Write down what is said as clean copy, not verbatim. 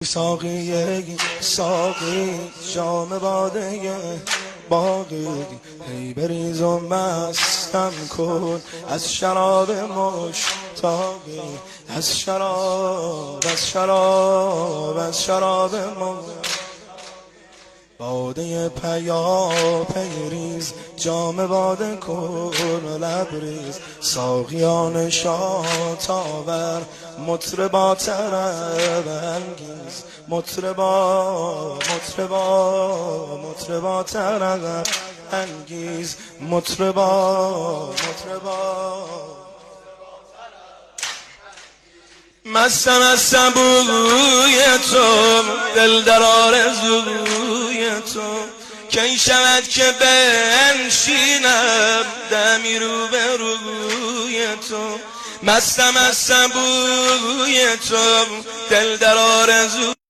ساقی جام باده باقی هی بریز و مستم کن از شراب مشتاقی از شراب باده پیریز جام باده کن و لبریز ساقیان شات آور مطربا طرب انگیز مطربا طرب انگیز مطربا مستم از بوی تو دل در آرزوی تو کی شود که بنشینم دمی رو به روی تو مستم از بوی تو دل در آرزوی